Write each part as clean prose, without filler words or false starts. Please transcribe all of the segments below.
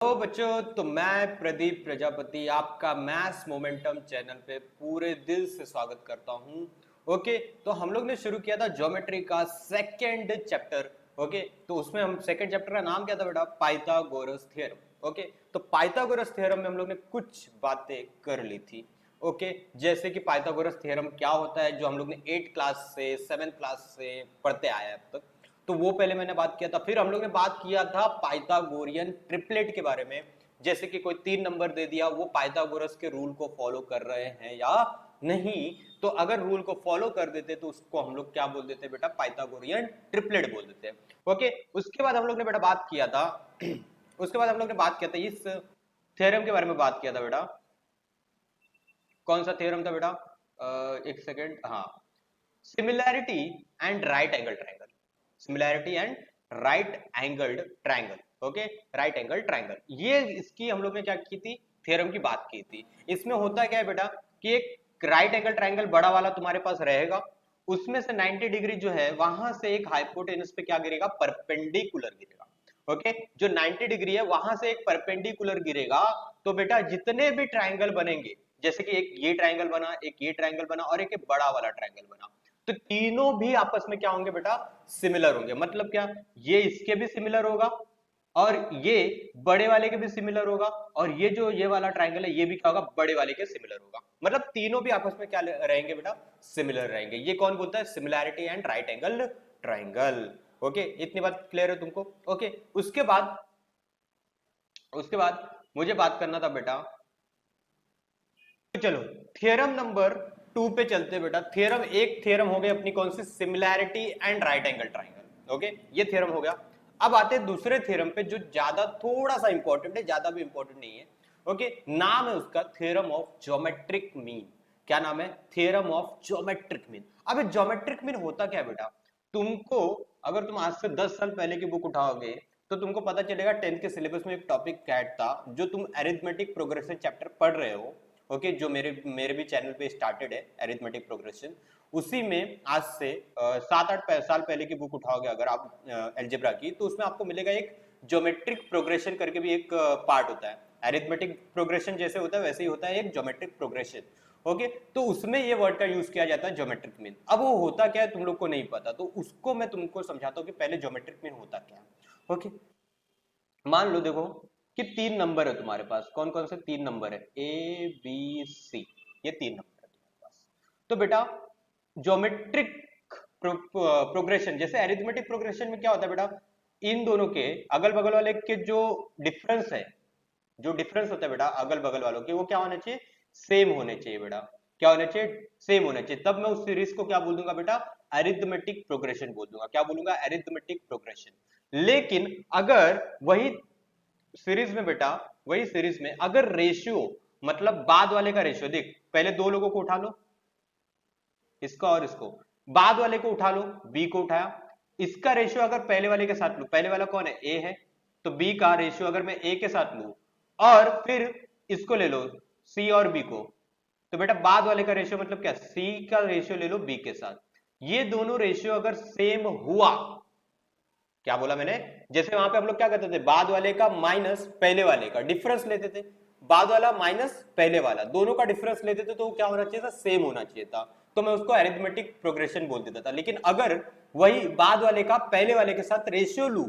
तो बच्चों, तो मैं प्रदीप प्रजापति आपका मैथ्स मोमेंटम चैनल पे पूरे दिल से स्वागत करता हूं। ओके, तो हम लोग ने शुरू किया था ज्योमेट्री का सेकंड चैप्टर। ओके, तो उसमें हम सेकंड चैप्टर का नाम क्या था बेटा? Pythagoras theorem. ओके, तो पाइथागोरस थ्योरम में हम लोग ने कुछ बातें कर ली थी। ओके, जैसे कि पाइथागोरस थ्योरम क्या होता है, जो हम लोग ने 8th क्लास से 7th क्लास से पढ़ते आए अब तक, तो वो पहले मैंने बात किया था। फिर हम लोग ने बात किया था पाइथागोरियन ट्रिपलेट के बारे में, जैसे कि कोई 3 नंबर दे दिया, वो पाइथागोरस के रूल को फॉलो कर रहे हैं या नहीं। तो अगर रूल को फॉलो कर देते तो उसको हम लोग क्या बोल देते बेटा? पाइथागोरियन ट्रिपलेट बोल देते हैं। ओके, उसके बाद हम लोग ने बेटा बात किया था उसके बाद हम लोग ने बात किया था इस थ्योरम के बारे में बात किया था बेटा। कौन सा थ्योरम था बेटा? एक सेकेंड, हाँ, similarity and right angle triangle. Similarity and right angled triangle. Okay, right angle triangle, ये इसकी हम लोग ने क्या की थी? थ्योरम की बात की थी। इसमें होता क्या है बेटा कि एक राइट एंगल ट्रायंगल बड़ा वाला तुम्हारे पास रहेगा, उसमें से 90 डिग्री जो है वहां से एक हाइपोटेनस पे क्या गिरेगा? परपेंडिकुलर गिरेगा। ओके, जो 90 डिग्री है वहां से एक परपेंडिकुलर गिरेगा। तो बेटा जितने भी ट्रायंगल बनेंगे, जैसे कि एक ये ट्रायंगल बना, एक ये ट्रायंगल बना और एक बड़ा वाला ट्रायंगल बना, तो तीनों भी आपस में क्या होंगे बेटा? सिमिलर होंगे। मतलब क्या? ये इसके भी सिमिलर होगा और ये बड़े वाले के भी सिमिलर होगा, और ये जो ये वाला ट्रायंगल है ये भी क्या होगा? बड़े वाले के सिमिलर होगा। मतलब तीनों भी आपस में क्या रहेंगे बेटा? सिमिलर रहेंगे। ये कौन बोलता है? Similarity and right angle triangle. Okay, इतनी बात क्लियर है तुमको? ओके, उसके बाद मुझे बात करना था बेटा, तो चलो थ्योरम नंबर 2 पे चलते हैं बेटा। थ्योरम एक थ्योरम हो गई अपनी, कौन सी? Similarity and right angle triangle. Okay, ये थ्योरम हो गया। अब आते हैं दूसरे थ्योरम पे, जो ज्यादा थोड़ा सा इंपॉर्टेंट है, ज्यादा भी इंपॉर्टेंट नहीं है। ओके, नाम है उसका थ्योरम ऑफ ज्योमेट्रिक मीन। क्या नाम है? Theorem of geometric mean. अब ज्योमेट्रिक मीन होता क्या है बेटा? तुमको, अगर तुम आज से 10 साल पहले की बुक उठाओगे तो तुमको पता चलेगा 10th के सिलेबस में एक टॉपिक कैट था, जो तुम अरिथमेटिक प्रोग्रेशन चैप्टर पढ़ रहे हो। ओके, जो मेरे मेरे भी चैनल पे स्टार्टेड है अरिथमेटिक प्रोग्रेशन। उसी में आज से 7-8 साल पहले की बुक उठाओगे अगर आप अलजेब्रा की, तो उसमें आपको मिलेगा एक ज्योमेट्रिक प्रोग्रेशन करके भी एक पार्ट होता है। अरिथमेटिक प्रोग्रेशन जैसे होता है वैसे ही होता है एक ज्योमेट्रिक प्रोग्रेशन। ओके, तो उसमें ये वर्ड का यूज किया जाता है ज्योमेट्रिक मीन। अब वो होता क्या है तुम लोग को नहीं पता, तो उसको मैं तुमको समझाता हूँ कि पहले ज्योमेट्रिक मीन होता क्या है। ओके, मान लो देखो कि 3 नंबर है तुम्हारे पास। कौन कौन से 3 नंबर है? ए बी सी, ये 3 नंबर है तुम्हारे पास। तो बेटा ज्योमेट्रिक प्रोग्रेशन, जैसे अरिथमेटिक प्रोग्रेशन में क्या होता है बेटा? इन दोनों के अगल बगल वाले के जो डिफरेंस है, जो डिफरेंस होता है बेटा अगल बगल वालों के, वो क्या होने चाहिए? सेम होने चाहिए बेटा। क्या होने चाहिए? सेम होने चाहिए। तब मैं उस सीरीज को क्या बोल दूंगा बेटा? अरिथमेटिक प्रोग्रेशन बोल दूंगा। क्या बोलूंगा? Arithmetic progression. लेकिन अगर वही सीरीज में बेटा, वही सीरीज में अगर रेशियो, मतलब बाद वाले का रेशियो, देख पहले दो लोगों को उठा लो, इसका और इसको, बाद वाले को उठा लो, बी को उठाया, इसका रेशियो अगर पहले वाले के साथ लू, पहले वाला कौन है? ए है, तो बी का रेशियो अगर मैं ए के साथ लू और फिर इसको ले लो सी और बी को, तो बेटा बाद वाले का रेशियो मतलब क्या? सी का रेशियो ले लो बी के साथ। ये दोनों रेशियो अगर सेम हुआ, क्या बोला मैंने? जैसे वहां पे हम लोग क्या करते थे? बाद वाले का माइनस पहले वाले का डिफरेंस लेते थे, बाद वाला माइनस पहले वाला, दोनों का डिफरेंस लेते थे, तो वो क्या होना चाहिए था? सेम होना चाहिए था। तो मैं उसको अरिथमेटिक प्रोग्रेशन बोल देता था। लेकिन अगर वही बाद वाले का पहले वाले के साथ रेशियो लू,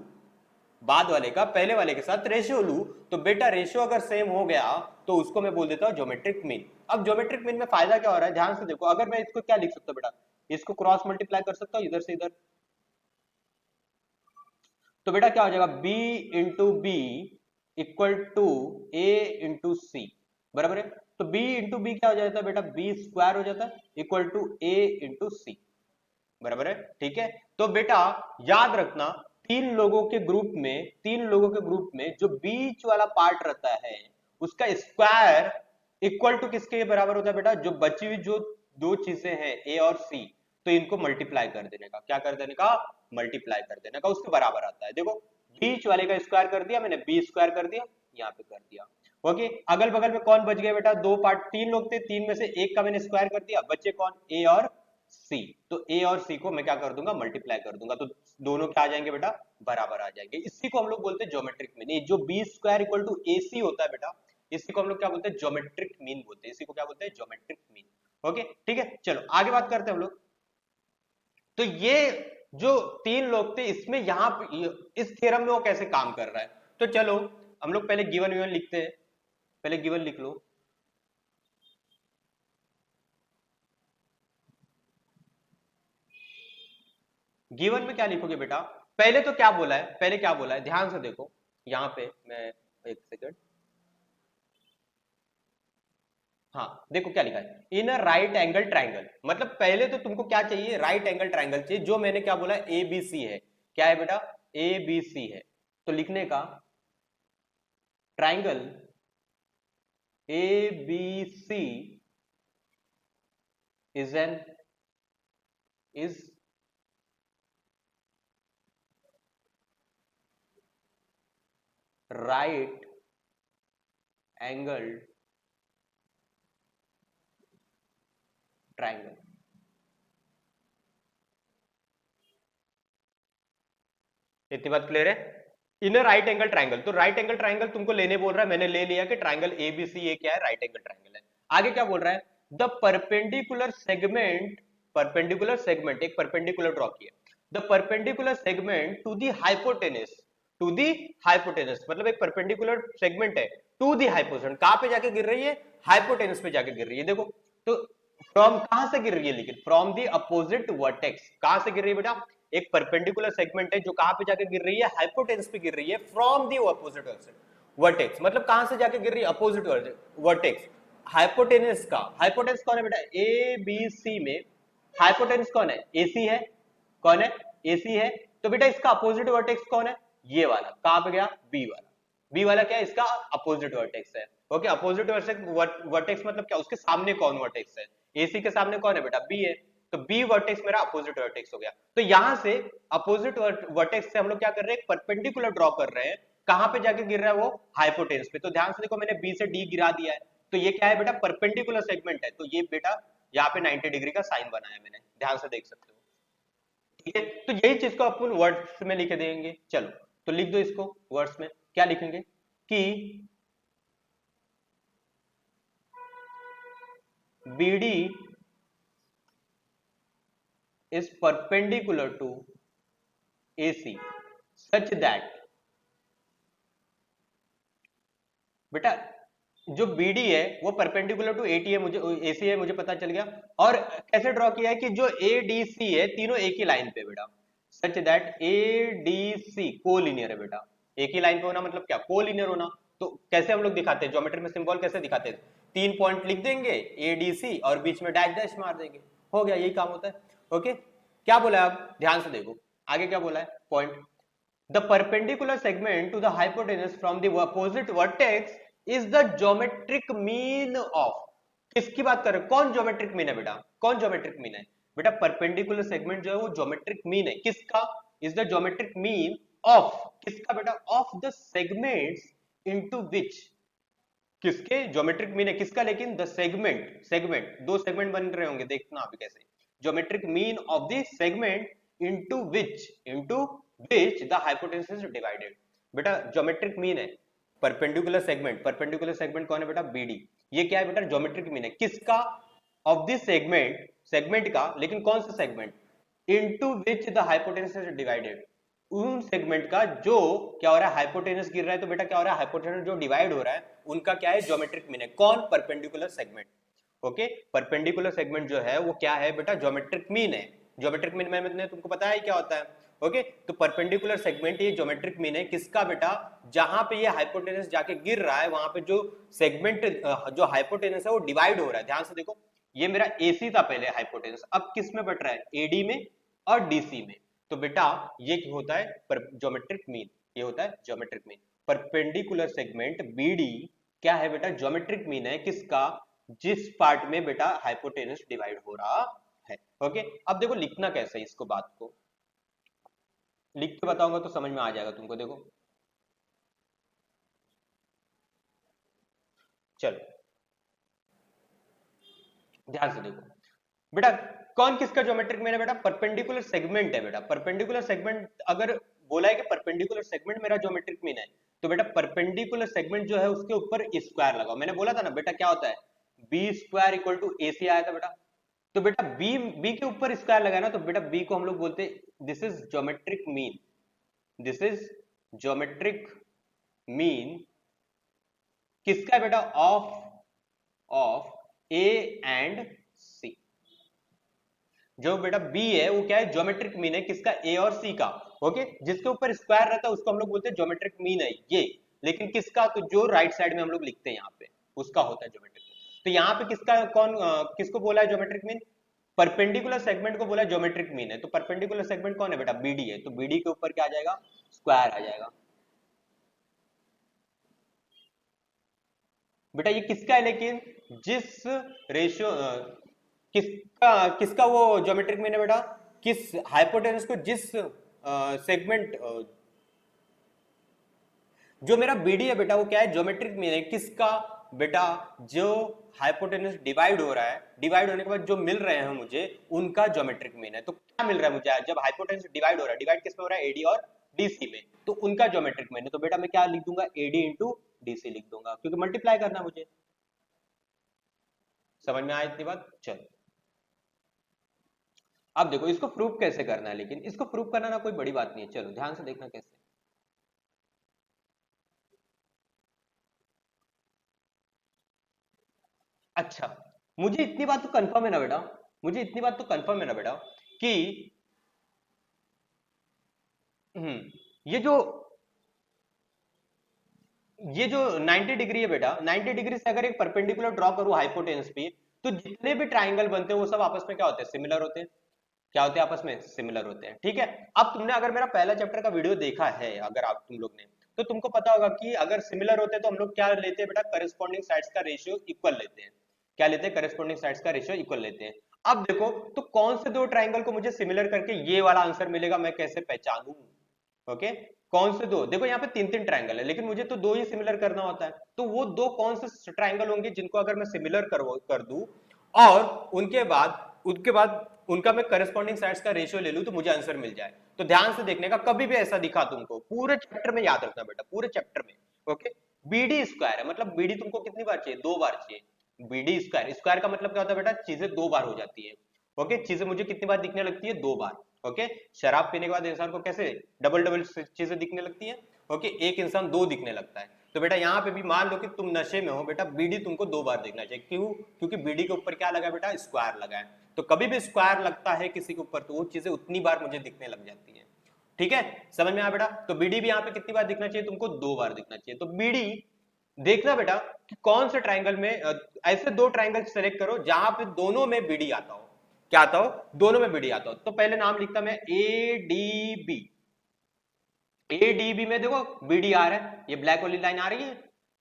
बाद वाले का पहले वाले के साथ रेशियो लू, तो बेटा रेशियो अगर सेम हो गया तो उसको मैं बोल देता हूं ज्योमेट्रिक मीन। अब ज्योमेट्रिक मीन में फायदा क्या हो रहा है? ध्यान से देखो, अगर मैं इसको क्या लिख सकता हूं बेटा? इसको क्रॉस मल्टीप्लाई कर सकता हूं इधर से इधर, तो बेटा क्या हो जाएगा? b into B equal to A into C, बराबर है। तो b इंटू बी क्या हो जाता है बेटा? बी स्क्वायर हो जाता है equal to A into C, बराबर है। ठीक है, तो बेटा याद रखना, तीन लोगों के ग्रुप में जो बीच वाला पार्ट रहता है उसका स्क्वायर इक्वल टू किसके बराबर होता है बेटा? जो बची हुई जो दो चीजें हैं ए और सी, तो इनको मल्टीप्लाई कर देने का, क्या कर देने का? मल्टीप्लाई कर देने का, उसके बराबर आता है। देखो बीच वाले का स्क्वायर कर दिया मैंने, बी स्क्वायर कर दिया, यहाँ पे कर दिया। ओके, अगल बगल में कौन बच गए बेटा? दो पार्ट, तीन लोग थे, तीन में से एक का मैंने स्क्वायर कर दिया, बच्चे कौन? ए और सी, तो ए और सी को मैं क्या कर दूंगा, मल्टीप्लाई कर दूंगा, तो दोनों क्या आ जाएंगे बेटा, बराबर आ जाएंगे। इसी को हम लोग बोलते हैं ज्योमेट्रिक मीन। ये जो बी स्क्वायर इक्वल टू ए सी होता है बेटा, इसी को हम लोग क्या बोलते हैं, ज्योमेट्रिक मीन बोलते हैं। इसी को क्या बोलते हैं, ज्योमेट्रिक मीन। ओके ठीक है, चलो आगे बात करते हैं हम लोग। तो ये जो तीन लोग थे, इसमें यहाँ इस थ्योरम में वो कैसे काम कर रहा है, तो चलो हम लोग पहले गिवन विवन लिखते हैं। पहले गिवन लिख लो। गिवन में क्या लिखोगे बेटा, पहले तो क्या बोला है, पहले क्या बोला है, ध्यान से देखो। यहां पे मैं, एक सेकंड, हाँ देखो क्या लिखा है, इन अ राइट एंगल ट्राइंगल। मतलब पहले तो तुमको क्या चाहिए, राइट एंगल ट्राइंगल चाहिए, जो मैंने क्या बोला, ए बी सी है। क्या है बेटा, ए बी सी है। तो लिखने का, triangle A B C is an is right angle triangle. इतनी बात क्लियर है। इन राइट एंगल ट्राइंगल, तो राइट एंगल ट्राइंगल तुमको लेने बोल रहा है, मैंने ले लिया कि ट्राइंगल एबीसी ये क्या है, राइट एंगल ट्राइंगल है। आगे क्या बोल रहा है, the perpendicular segment, perpendicular segment, एक परपेंडिकुलर ड्रॉ किया, the perpendicular segment to the hypotenuse, to the hypotenuse, मतलब एक परपेंडिकुलर सेगमेंट है टू दी हाइपोटेनस, कहां पे जाके गिर रही है, हाइपोटेनस पे जाके गिर रही है। देखो तो फ्रॉम कहां से गिर रही है, लेकिन फ्रॉम दी अपोजिट वर्टेक्स, कहां से गिर रही है बेटा, एक परपेंडिकुलर सेगमेंट है जो कहां पे जाके गिर रही है, हाइपोटेनस पे गिर रही है, फ्रॉम दी अपोजिट वर्टेक्स, मतलब कहां से जाके गिर रही है, अपोजिट वर्टेक्स। हाइपोटेनस का, हाइपोटेनस कौन है बेटा, ए बी सी में हाइपोटेनस कौन है, एसी है, कौन है, एसी है। तो बेटा इसका अपोजिट वर्टेक्स कौन है, ये वाला, कहां पे गया, बी वाला। बी वाला क्या है, इसका अपोजिट वर्टेक्स है। ओके, अपोजिट वर्टेक्स मतलब क्या, उसके सामने कौन वर्टेक्स है, एसी के सामने कौन है बेटा, बी है। तो बी वर्टेक्स मेरा अपोजिट वर्टेक्स हो गया। तो यहां से अपोजिट वर्टेक्स से हम लोग क्या कर रहे हैं, परपेंडिकुलर ड्रॉ कर रहे हैं, कहां पे जाके गिर रहा है वो, हाइपोटेनस पे। तो ध्यान से देखो, मैंने बी से डी गिरा दिया है, तो ये क्या है बेटा, परपेंडिकुलर सेगमेंट है, तो ये बेटा यहाँ पे 90 डिग्री का साइन बनाया मैंने, ध्यान से देख सकते हो। ठीक है, तो यही चीज को अपन वर्ड्स में लिख देंगे। चलो तो लिख दो इसको वर्ड्स में, क्या लिखेंगे कि BD is perpendicular to AC such that, बेटा जो BD है वो परपेंडिकुलर टू AT है, मुझे AC है, मुझे पता चल गया। और कैसे ड्रॉ किया है कि जो ADC है तीनों एक ही लाइन पे बेटा, सच दैट ADC कोलिनियर है बेटा। एक ही लाइन पे होना मतलब क्या, कोलिनियर होना। तो कैसे हम लोग दिखाते हैं, ज्योमेट्री में सिंबल कैसे दिखाते हैं, तीन पॉइंट लिख देंगे ADC और बीच में डैश डैश मार देंगे, हो गया, यही काम होता है। ओके, क्या बोला है, अब ध्यान से देखो आगे क्या बोला है, point, the perpendicular segment to the hypotenuse from the opposite vertex is the geometric mean of, किसकी बात कर रहे हो, कौन ज्योमेट्रिक मीन है बेटा, कौन ज्योमेट्रिक मीन है बेटा, परपेंडिकुलर सेगमेंट जो है वो ज्योमेट्रिक मीन है, किसका, is the geometric mean of, किसका बेटा, ऑफ द सेगमेंट्स इनटू विच, किसके, ज्योमेट्रिक मीन है किसका, लेकिन द सेगमेंट, सेगमेंट दो सेगमेंट बन रहे होंगे, देखना अभी कैसे, geometric mean of the segment into which the hypotenuse is divided. बेटा ज्योमेट्रिक मीन है परपेंडिकुलर सेगमेंट, परपेंडिकुलर सेगमेंट कौन है बेटा, BD, ये क्या है बेटा, ज्योमेट्रिक मीन है किसका, ऑफ दिस सेगमेंट, सेगमेंट का, लेकिन कौन सा segment, into which the hypotenuse is divided, उन सेगमेंट का जो क्या हो रहा है, हाइपोटेनस गिर रहा है, तो बेटा क्या हो रहा है, हाइपोटेनस जो डिवाइड हो रहा है उनका क्या है, ज्योमेट्रिक मीन है, कौन, perpendicular segment. Okay, perpendicular segment जो है वो क्या है बेटा, ज्योमेट्रिक मीन है। ज्योमेट्रिक मीन मैंने तुमको बताया ही क्या होता है। ओके, तो परपेंडिकुलर सेगमेंट ये ज्योमेट्रिक मीन है किसका बेटा, जहां पे ये हाइपोटेनस जाके गिर रहा है वहां पे जो सेगमेंट, जो हाइपोटेनस है वो डिवाइड हो रहा है। ध्यान से देखो, ये मेरा AC था पहले हाइपोटेनस, अब किस में बट रहा है, AD में और DC में। तो बेटा ये होता है ज्योमेट्रिक मीन, ये होता है geometric mean. Perpendicular segment BD क्या है बेटा, ज्योमेट्रिक मीन है किसका, जिस पार्ट में बेटा हाइपोटेनस डिवाइड हो रहा है। ओके, अब देखो लिखना कैसे है इसको, बात को लिख के बताऊंगा तो समझ में आ जाएगा तुमको। देखो चलो ध्यान से देखो बेटा, कौन किसका ज्योमेट्रिक मीन है बेटा? परपेंडिकुलर सेगमेंट है बेटा। परपेंडिकुलर सेगमेंट अगर बोला है कि परपेंडिकुलर सेगमेंट मेरा ज्योमेट्रिक मीन है, तो बेटा परपेंडिकुलर सेगमेंट जो है उसके ऊपर स्क्वायर लगाओ। मैंने बोला था ना बेटा क्या होता है, बी स्क्वायर इक्वल टू ए सी आया था बेटा। तो बेटा बी के ऊपर स्क्वायर लगाया ना, तो बेटा बी को हम लोग बोलते हैं this is geometric mean. This is geometric mean किसका है बेटा? ऑफ ए एंड सी। जो बेटा बी है वो क्या है? ज्योमेट्रिक मीन है किसका? ए और सी का। ओके, जिसके ऊपर स्क्वायर रहता है उसको हम लोग बोलते हैं ज्योमेट्रिक मीन है ये। लेकिन किसका? तो जो राइट साइड में हम लोग लिखते हैं यहाँ पे उसका होता है ज्योमेट्रिक मीन। तो यहाँ पे किसका कौन किसको बोला है ज्योमेट्रिक मीन? परपेंडिकुलर सेगमेंट को बोला ज्योमेट्रिक मीन है। तो परपेंडिकुलर सेगमेंट कौन है बेटा? बीडी है। तो बीडी के ऊपर क्या आ जाएगा? स्क्वायर आ जाएगा। बेटा ये किसका है लेकिन? जिस रेशियो किसका वो ज्योमेट्रिक मीन है बेटा? किस हाइपोटेनस को जिस सेगमेंट जो मेरा बीडी है बेटा वो क्या है? ज्योमेट्रिक मीन है किसका बेटा? जो हाइपोटेनस डिवाइड हो रहा है, डिवाइड होने के बाद जो मिल रहे हैं मुझे उनका ज्योमेट्रिक मीन है। तो क्या मिल रहा है मुझे जब हाइपोटेनस डिवाइड हो रहा है? डिवाइड किस में हो रहा है? एडी और डीसी में। तो उनका ज्योमेट्रिक मीन है। तो बेटा मैं क्या लिख दूंगा? एडी इंटू डीसी लिख दूंगा, क्योंकि मल्टीप्लाई करना है मुझे। समझ में आया इतनी बात? चलो अब देखो इसको प्रूफ कैसे करना है। लेकिन इसको प्रूफ करना ना कोई बड़ी बात नहीं है। चलो ध्यान से देखना कैसे। अच्छा, मुझे इतनी बात तो कंफर्म है ना बेटा, मुझे इतनी बात तो कंफर्म है ना बेटा कि ये जो 90 डिग्री है बेटा, 90 डिग्री से अगर एक परपेंडिकुलर ड्रॉ करूं हाइपोटेनस पे, तो जितने भी ट्राइंगल बनते हैं वो सब आपस में क्या होते हैं? सिमिलर होते हैं। क्या होते हैं? आपस में सिमिलर होते हैं। ठीक है। अब तुमने अगर मेरा पहला चैप्टर का वीडियो देखा है, अगर आप तुम लोग ने, तो तुमको पता होगा कि अगर सिमिलर होते हैं तो हम लोग क्या लेते हैं बेटा? करस्पॉन्डिंग साइड्स का रेशियो इक्वल लेते हैं। क्या लेते हैं? करस्पॉन्डिंग साइड्स का रेशियो इक्वल लेते हैं। अब देखो तो कौन से दो ट्राइंगल को मुझे सिमिलर करके ये वाला आंसर मिलेगा, मैं कैसे पहचानूं? ओके, कौन से दो? देखो यहाँ पे तीन तीन ट्राइंगल है, लेकिन मुझे तो दो ही सिमिलर करना होता है। तो वो दो कौन से ट्राइंगल होंगे जिनको अगर मैं सिमिलर कर दूं और उनके बाद उनका मैं करस्पॉन्डिंग साइड्स का रेशियो ले लूं तो मुझे आंसर मिल जाए। तो ध्यान से देखने का, कभी भी ऐसा दिखा तुमको, पूरे चैप्टर में याद रखना बेटा, पूरे चैप्टर में। ओके, बीडी स्क्वायर है मतलब बीडी तुमको कितनी बार चाहिए? दो बार चाहिए। बीडी स्क्वायर, स्क्वायर का मतलब क्या होता है बेटा? चीजें दो बार हो जाती है। ओके, चीजें मुझे कितनी बार दिखने लगती है? दो बार। ओके, शराब पीने के बाद इंसान को कैसे डबल डबल चीजें दिखने लगती है? ओके, एक इंसान दो दिखने लगता है। तो बेटा यहाँ पे भी मान लो कि तुम नशे में हो बेटा, बीडी तुमको दो बार देखना चाहिए। क्यों? क्योंकि बीडी के ऊपर क्या लगा है बेटा? स्क्वायर लगा है। तो कभी भी स्क्वायर लगता है किसी के ऊपर तो वो चीजें उतनी बार मुझे दिखने लग जाती है। ठीक है, समझ में आया बेटा? तो बीडी भी यहाँ पे कितनी बार दिखना चाहिए तुमको? दो बार दिखना चाहिए। तो बीडी देखना बेटा कि कौन से ट्राइंगल में ऐसे दो ट्राइंगल सेलेक्ट करो जहां पे दोनों में बीडी आता हो। क्या आता हो? दोनों में बीडी आता हो। तो पहले नाम लिखता मैं ए डी बी। एडीबी में देखो बीडी आ रहा है, ये ब्लैक वाली लाइन आ रही है,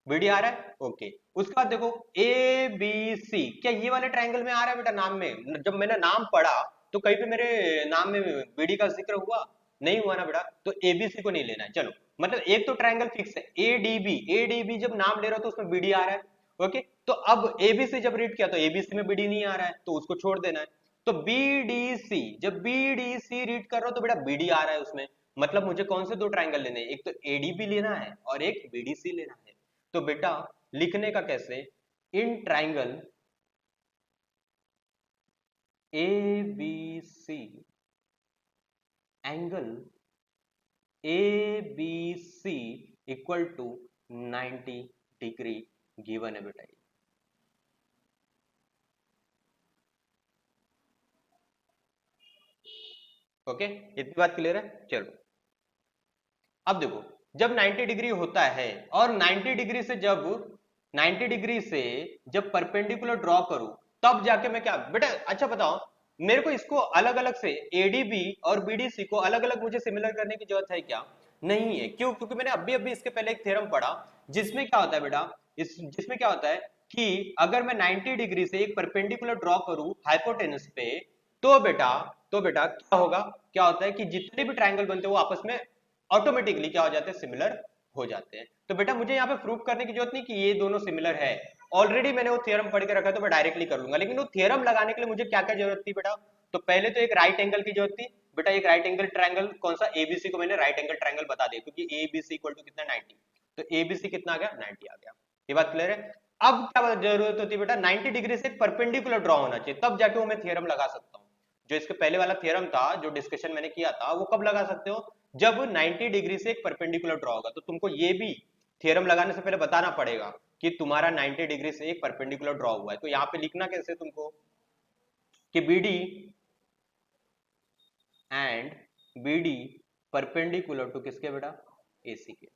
बीडी आ रहा है। ओके, उसके बाद देखो ए बी सी, क्या ये वाले ट्रायंगल में आ रहा है बेटा? नाम में जब मैंने नाम पढ़ा तो कहीं पे मेरे नाम में बीडी का जिक्र हुआ? नहीं हुआ ना बेटा। तो एबीसी को नहीं लेना है। चलो, मतलब एक तो ट्रायंगल फिक्स है एडीबी। एडीबी जब नाम ले रहा हो तो उसमें बीडी आ रहा है। ओके, तो अब एबीसी जब रीड किया तो एबीसी में बीडी नहीं आ रहा है, तो उसको छोड़ देना है। तो बीडीसी, जब बीडीसी रीड कर रहा हो तो बेटा बीडी आ रहा है उसमें। मतलब मुझे कौन से दो ट्राइंगल लेने हैं? एक तो एडीबी लेना है और एक बीडीसी लेना है। तो बेटा लिखने का कैसे? In triangle A B C angle A B C equal to 90 degree given है बेटा। ओके, इतनी बात क्लियर है? चलो अब देखो, जब 90 डिग्री होता है और 90 डिग्री से जब परपेंडिकुलर ड्रॉ करूं तब जाके मैं क्या बेटा? अच्छा बताओ, मेरे को इसको अलग अलग से एडीबी और बीडीसी को अलग अलग मुझे सिमिलर करने की जरूरत है क्या? नहीं है। क्यों? क्योंकि मैंने अभी अभी इसके पहले एक थ्योरम पढ़ा जिसमें क्या होता है बेटा, जिसमें क्या होता है कि अगर मैं 90 डिग्री से एक परपेंडिकुलर ड्रॉ करूं हाइपोटेनस पे, तो बेटा क्या होगा? क्या होता है कि जितने भी ट्रायंगल बनते हैं वो आपस में ऑटोमेटिकली क्या हो जाते हैं? सिमिलर हो जाते हैं। तो बेटा मुझे यहाँ पे प्रूव करने की जरूरत नहीं कि ये दोनों सिमिलर है। ऑलरेडी मैंने वो थ्योरम पढ़ के रखा है तो मैं डायरेक्टली कर लूंगा, लेकिन वो थ्योरम लगाने के लिए मुझे क्या क्या जरूरत थी बेटा? तो पहले तो एक राइट एंगल की जरूरत थी बेटा, एक राइट एंगल ट्रायंगल, कौन सा? एबीसी को मैंने राइट एंगल ट्रायंगल बता दिया, क्योंकि एबीसी इक्वल टू कितना 90, तो एबीसी कितना आ गया 90 आ गया। ये बात क्लियर है? अब क्या जरूरत होती है बेटा? 90 डिग्री से परपेंडिकुलर ड्रॉ होना चाहिए, तब जाके वो मैं थ्योरम लगा सकता हूँ। जो इसके पहले वाला थ्योरम था, जो डिस्कशन मैंने किया था, वो कब लगा सकते हो? जब 90 डिग्री से एक परपेंडिकुलर ड्रॉ होगा। तो तुमको ये भी थ्योरम लगाने से पहले बताना पड़ेगा कि तुम्हारा 90 डिग्री से एक परपेंडिकुलर ड्रॉ हुआ है। तो यहाँ पे लिखना कैसे तुमको कि BD and BD perpendicular to किसके बेटा? AC के।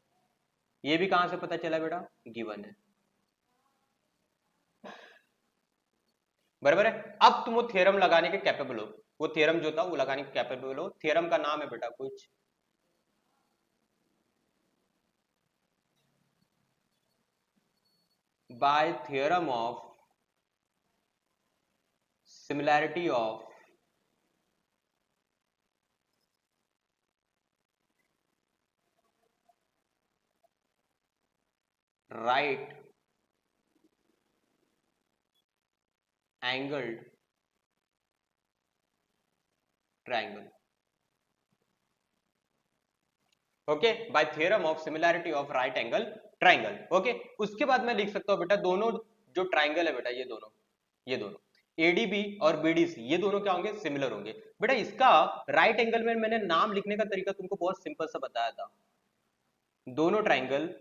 ये भी कहां से पता चला बेटा? गिवन है, बराबर है। अब तुम वो थ्योरम लगाने के कैपेबल हो, वो थ्योरम जो था वो लगाने के कैपेबल हो। थ्योरम का नाम है बेटा कुछ bye theorem of similarity of right angled triangle. Okay, bye theorem of similarity of right angle triangle. Okay, उसके बाद मैं लिख सकता हूं बेटा दोनों जो ट्रायंगल है बेटा, ये दोनों ADB और BDC, ये दोनों क्या होंगे? सिमिलर होंगे। बेटा इसका राइट एंगल में मैंने नाम लिखने का तरीका तुमको बहुत सिंपल सा बताया था, दोनों ट्रायंगल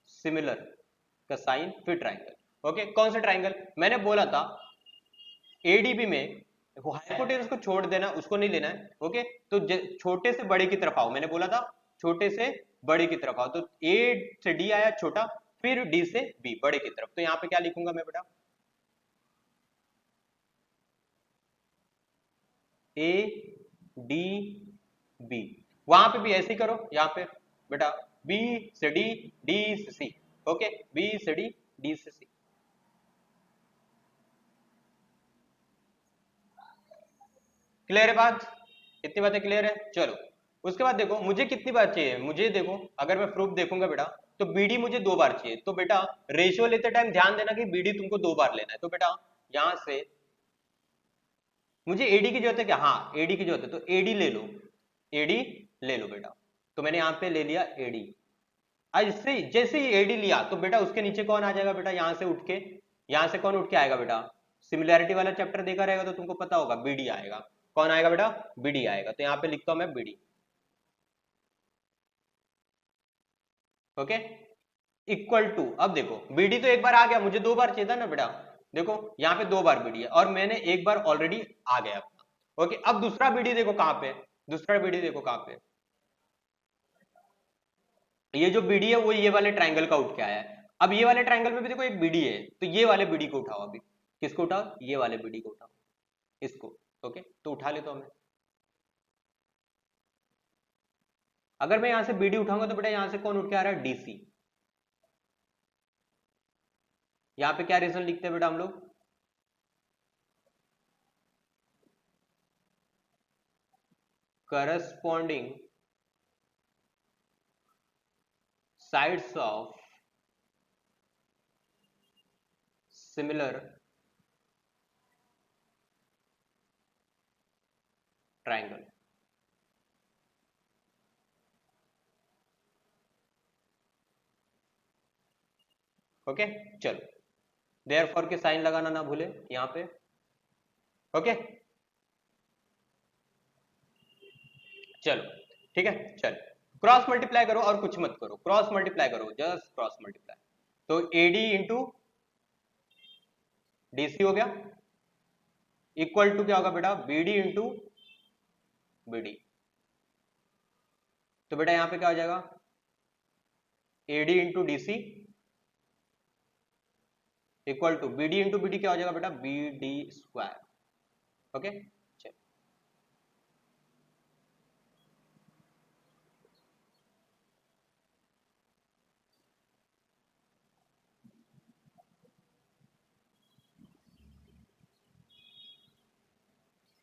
सिमिलर का साइन फिर ट्रायंगल। ओके, कौन सा ट्रायंगल? मैंने बोला था ADB में हाइपोटेनस को छोड़ देना, उसको नहीं लेना है। ओके, तो छोटे से बड़े की तरफ आओ, मैंने बोला था छोटे से बड़े की तरफ आओ। तो A से D आया छोटा, फिर D से B बड़े की तरफ। तो यहाँ पे क्या लिखूंगा मैं बेटा? ADB। वहां पे भी ऐसे ही करो, यहाँ पे बेटा B से D, D से C। ओके, B से D, D से C। क्लियर है बात? इतनी बातें क्लियर है? चलो उसके बाद देखो मुझे कितनी बार चाहिए। मुझे देखो अगर मैं प्रूफ देखूंगा बेटा, तो BD मुझे 2 बार चाहिए। तो बेटा रेशियो लेते टाइम ध्यान देना कि BD तुमको 2 बार लेना है। तो बेटा यहां से मुझे AD की जरूरत है क्या? हाँ AD की जरूरत है, तो AD ले लो, AD ले लो बेटा। तो मैंने यहाँ पे ले लिया AD। आज इससे जैसे ही AD लिया तो बेटा उसके नीचे कौन आ जाएगा बेटा? यहाँ से उठ के, यहाँ से कौन उठ के आएगा बेटा? सिमिलैरिटी वाला चैप्टर देखा रहेगा तो तुमको पता होगा, BD आएगा। कौन आएगा बेटा? BD आएगा। तो यहाँ पे लिखता हूं मैं BD। ओके, इक्वल टू, अब देखो BD तो एक बार आ गया, मुझे 2 बार चाहिए था ना बेटा। देखो यहाँ पे 2 बार BD है और मैंने एक बार ऑलरेडी आ गया अपना। ओके, अब दूसरा BD देखो कहां पे? दूसरा BD देखो कहां पे? ये जो BD है वो ये वाले ट्रायंगल का उठ के आया है। अब ये वाले ट्रायंगल में भी देखो एक BD है, तो ये वाले BD को उठाओ। अभी किसको उठाओ? ये वाले BD को उठाओ, इसको। ओके, तो उठा ले। तो हमें अगर मैं यहां से BD उठाऊंगा तो बेटा यहां से कौन उठ के आ रहा है? DC। यहाँ पे क्या रीजन लिखते हैं बेटा हम लोग? Corresponding sides of similar triangle. Okay, चलो देयरफॉर के साइन लगाना ना भूले यहाँ पे। ओके, चलो ठीक है। चलो क्रॉस मल्टीप्लाई करो और कुछ मत करो, क्रॉस मल्टीप्लाई करो, जस्ट क्रॉस मल्टीप्लाई। तो AD इंटू DC हो गया, इक्वल टू क्या होगा बेटा? BD into BD। तो बेटा यहाँ पे क्या हो जाएगा? AD into DC equal to BD into BD क्या हो जाएगा बेटा? BD square. ओके,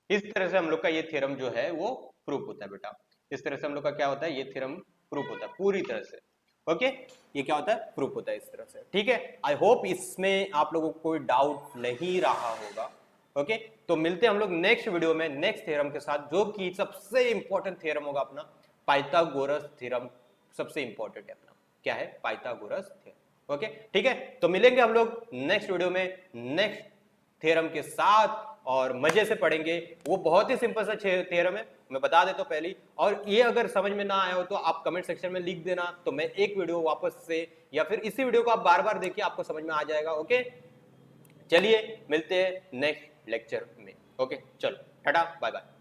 इस तरह से हम लोग का ये थ्योरम जो है वो प्रूफ होता है बेटा। इस तरह से हम लोग का क्या होता है? ये थ्योरम प्रूफ होता है पूरी तरह से। ओके, ये क्या होता है, प्रूफ होता है इस तरह से, ठीक है। आई होप इसमें आप लोगों को कोई डाउट नहीं रहा होगा। ओके, तो मिलते हैं हम लोग नेक्स्ट वीडियो में नेक्स्ट थ्योरम के साथ, जो कि सबसे इंपॉर्टेंट थ्योरम होगा अपना, पाइथागोरस थ्योरम। सबसे इंपॉर्टेंट है अपना, क्या है, पाइथागोरस थ्योरम। ओके, ठीक है, तो मिलेंगे हम लोग नेक्स्ट वीडियो में नेक्स्ट थ्योरम के साथ और मजे से पढ़ेंगे। वो बहुत ही सिंपल सा थ्योरम है, मैं बता देता हूं पहले। और ये अगर समझ में ना आया हो तो आप कमेंट सेक्शन में लिख देना, तो मैं एक वीडियो वापस से या फिर इसी वीडियो को आप बार बार देखिए, आपको समझ में आ जाएगा। ओके, चलिए मिलते हैं नेक्स्ट लेक्चर में। ओके, चलो टाटा बाय बाय।